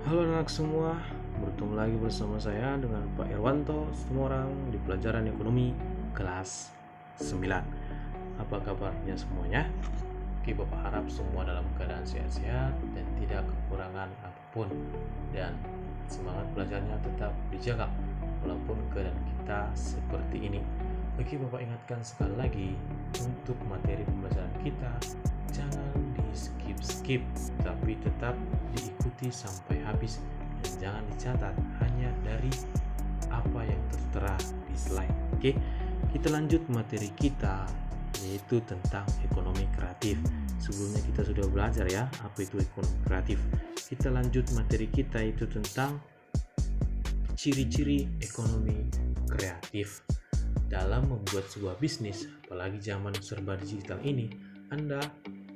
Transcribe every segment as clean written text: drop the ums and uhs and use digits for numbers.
Halo anak semua, bertemu lagi bersama saya dengan Pak Irwanto, semua orang di pelajaran ekonomi kelas 9. Apa kabarnya semuanya? Oke, Bapak harap semua dalam keadaan sehat-sehat dan tidak kekurangan apapun. Dan semangat belajarnya tetap dijaga walaupun keadaan kita seperti ini. Oke, Bapak ingatkan sekali lagi untuk materi pembelajaran kita jangan di skip tapi tetap diikuti sampai habis dan jangan dicatat hanya dari apa yang tertera di slide. Oke, kita lanjut materi kita yaitu tentang ekonomi kreatif. Sebelumnya kita sudah belajar ya apa itu ekonomi kreatif. Kita lanjut materi kita itu tentang ciri-ciri ekonomi kreatif. Dalam membuat sebuah bisnis, apalagi zaman serba digital ini, Anda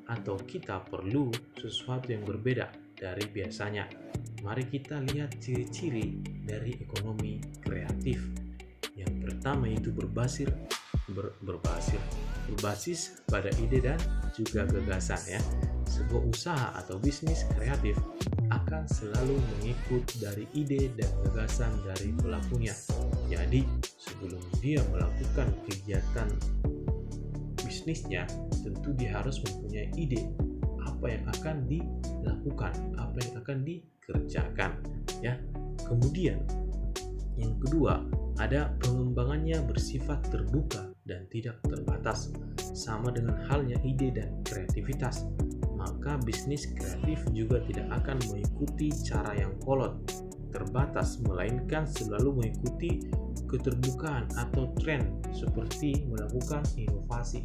atau kita perlu sesuatu yang berbeda dari biasanya. Mari kita lihat ciri-ciri dari ekonomi kreatif. Yang pertama itu berbasis pada ide dan juga gagasan ya. Sebuah usaha atau bisnis kreatif akan selalu mengikut dari ide dan gagasan dari pelakunya. Jadi, sebelum dia melakukan kegiatan bisnisnya, tentu dia harus mempunyai ide apa yang akan dilakukan, apa yang akan dikerjakan ya. Kemudian yang kedua, ada pengembangannya bersifat terbuka dan tidak terbatas. Sama dengan halnya ide dan kreativitas, maka bisnis kreatif juga tidak akan mengikuti cara yang kolot, terbatas, melainkan selalu mengikuti keterbukaan atau tren seperti melakukan inovasi.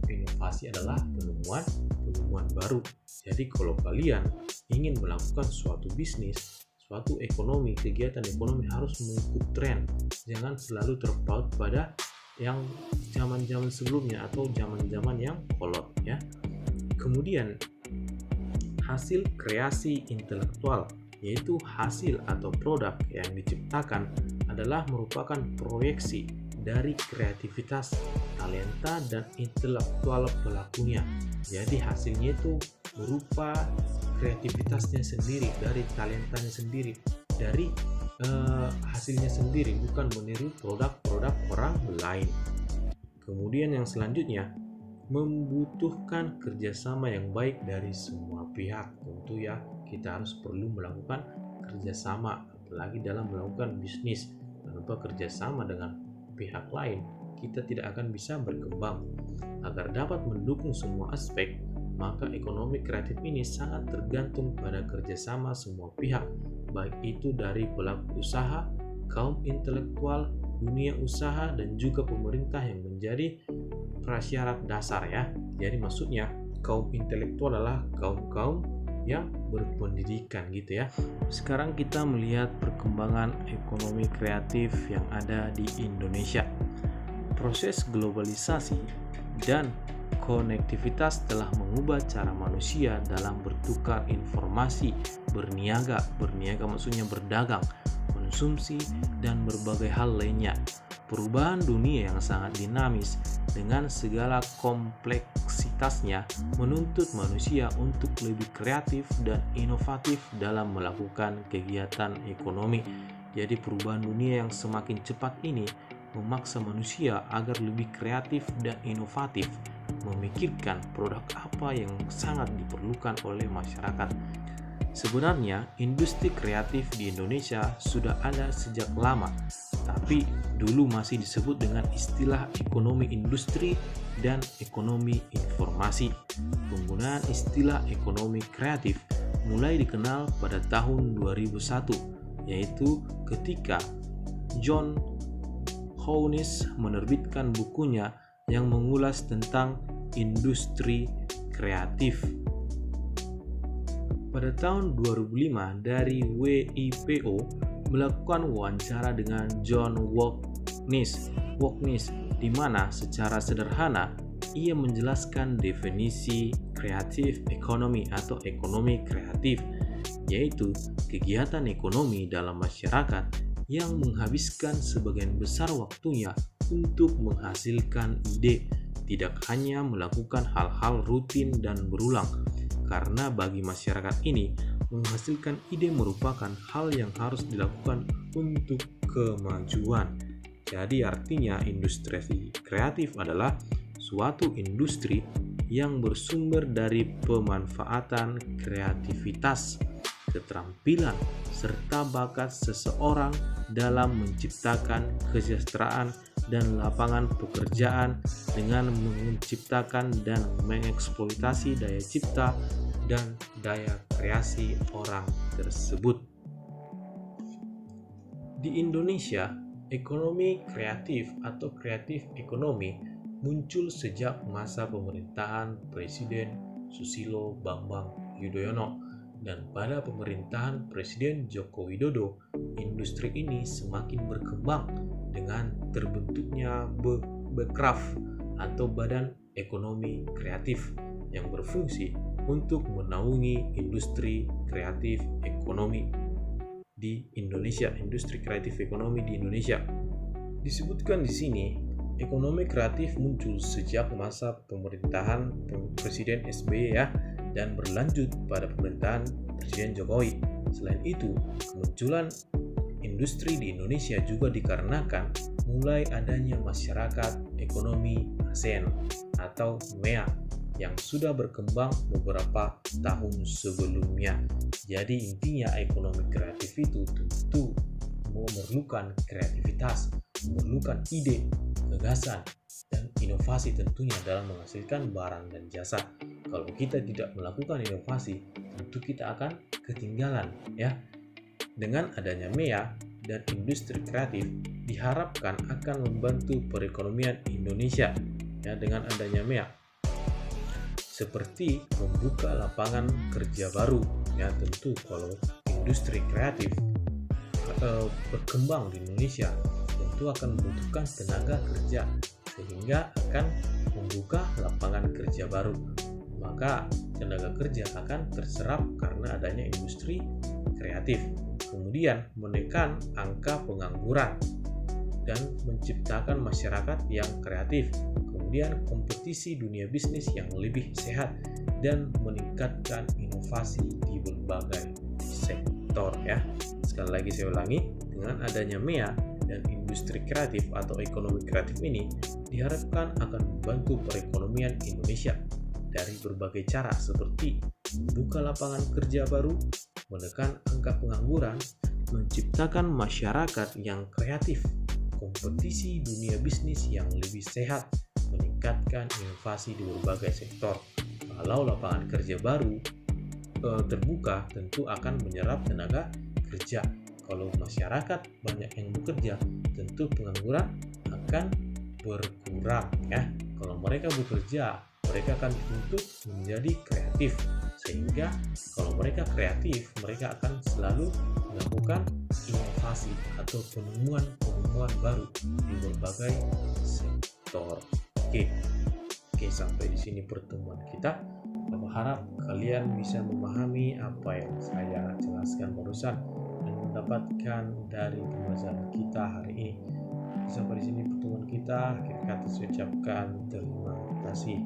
Inovasi adalah penemuan baru. Jadi kalau kalian ingin melakukan suatu bisnis, suatu ekonomi, kegiatan ekonomi harus mengikut tren. Jangan selalu terpaut pada yang zaman-zaman sebelumnya atau zaman-zaman yang kolot ya. Kemudian hasil kreasi intelektual, yaitu hasil atau produk yang diciptakan adalah merupakan proyeksi dari kreativitas, talenta, dan intelektual pelakunya. Jadi hasilnya itu berupa kreativitasnya sendiri, dari talentanya sendiri, dari hasilnya sendiri, bukan meniru produk-produk orang lain. Kemudian yang selanjutnya, membutuhkan kerjasama yang baik dari semua pihak. Tentu ya, kita harus perlu melakukan kerjasama, apalagi dalam melakukan bisnis. Tanpa kerjasama dengan pihak lain, kita tidak akan bisa berkembang. Agar dapat mendukung semua aspek, maka ekonomi kreatif ini sangat tergantung pada kerjasama semua pihak, baik itu dari pelaku usaha, kaum intelektual, dunia usaha, dan juga pemerintah yang menjadi prasyarat dasar ya. Jadi maksudnya kaum intelektual adalah kaum yang berpendidikan gitu ya. Sekarang kita melihat perkembangan ekonomi kreatif yang ada di Indonesia. Proses globalisasi dan konektivitas telah mengubah cara manusia dalam bertukar informasi, berniaga maksudnya berdagang, konsumsi, dan berbagai hal lainnya. Perubahan dunia yang sangat dinamis dengan segala kompleksitasnya menuntut manusia untuk lebih kreatif dan inovatif dalam melakukan kegiatan ekonomi. Jadi perubahan dunia yang semakin cepat ini memaksa manusia agar lebih kreatif dan inovatif, memikirkan produk apa yang sangat diperlukan oleh masyarakat. Sebenarnya industri kreatif di Indonesia sudah ada sejak lama, tapi dulu masih disebut dengan istilah ekonomi industri dan ekonomi informasi. Penggunaan istilah ekonomi kreatif mulai dikenal pada tahun 2001, yaitu ketika John Hounis menerbitkan bukunya yang mengulas tentang industri kreatif. Pada tahun 2005, dari WIPO melakukan wawancara dengan John Woknis, di mana secara sederhana ia menjelaskan definisi kreatif ekonomi atau ekonomi kreatif, yaitu kegiatan ekonomi dalam masyarakat yang menghabiskan sebagian besar waktunya untuk menghasilkan ide, tidak hanya melakukan hal-hal rutin dan berulang. karena bagi masyarakat ini menghasilkan ide merupakan hal yang harus dilakukan untuk kemajuan. Jadi artinya industri kreatif adalah suatu industri yang bersumber dari pemanfaatan kreativitas, keterampilan, serta bakat seseorang dalam menciptakan kesejahteraan dan lapangan pekerjaan dengan menciptakan dan mengeksploitasi daya cipta dan daya kreasi orang tersebut. Di Indonesia, ekonomi kreatif atau kreatif ekonomi muncul sejak masa pemerintahan Presiden Susilo Bambang Yudhoyono, dan pada pemerintahan Presiden Joko Widodo, industri ini semakin berkembang dengan terbentuknya Bekraf atau Badan Ekonomi Kreatif yang berfungsi untuk menaungi industri kreatif ekonomi di Indonesia, industri kreatif ekonomi di Indonesia. Disebutkan di sini, ekonomi kreatif muncul sejak masa pemerintahan Presiden SBY dan berlanjut pada pemerintahan Presiden Jokowi. Selain itu, kemunculan industri di Indonesia juga dikarenakan mulai adanya masyarakat ekonomi ASEAN atau MEA yang sudah berkembang beberapa tahun sebelumnya. Jadi intinya ekonomi kreatif itu tentu memerlukan kreativitas, memerlukan ide, gagasan, dan inovasi tentunya dalam menghasilkan barang dan jasa. Kalau kita tidak melakukan inovasi, tentu kita akan ketinggalan ya. Dengan adanya MEA dan industri kreatif diharapkan akan membantu perekonomian Indonesia ya, dengan adanya MEA seperti membuka lapangan kerja baru ya. Tentu kalau industri kreatif berkembang di Indonesia tentu akan membutuhkan tenaga kerja sehingga akan membuka lapangan kerja baru, maka tenaga kerja akan terserap karena adanya industri kreatif. Kemudian menekan angka pengangguran dan menciptakan masyarakat yang kreatif. Kemudian kompetisi dunia bisnis yang lebih sehat dan meningkatkan inovasi di berbagai sektor ya. Sekali lagi saya ulangi, dengan adanya MEA dan industri kreatif atau ekonomi kreatif ini diharapkan akan membantu perekonomian Indonesia dari berbagai cara seperti membuka lapangan kerja baru, menekan angka pengangguran, menciptakan masyarakat yang kreatif, kompetisi dunia bisnis yang lebih sehat, meningkatkan inovasi di berbagai sektor. Kalau lapangan kerja baru terbuka, tentu akan menyerap tenaga kerja. Kalau masyarakat banyak yang bekerja, tentu pengangguran akan berkurang ya. Kalau mereka bekerja, mereka akan dituntut menjadi kreatif, sehingga kalau mereka kreatif, mereka akan selalu melakukan inovasi atau penemuan baru di berbagai sektor. Oke, sampai di sini pertemuan kita. Saya harap kalian bisa memahami apa yang saya jelaskan barusan dan mendapatkan dari pembahasan kita hari ini. Sampai di sini pertemuan kita. Akhir kata saya ucapkan terima kasih.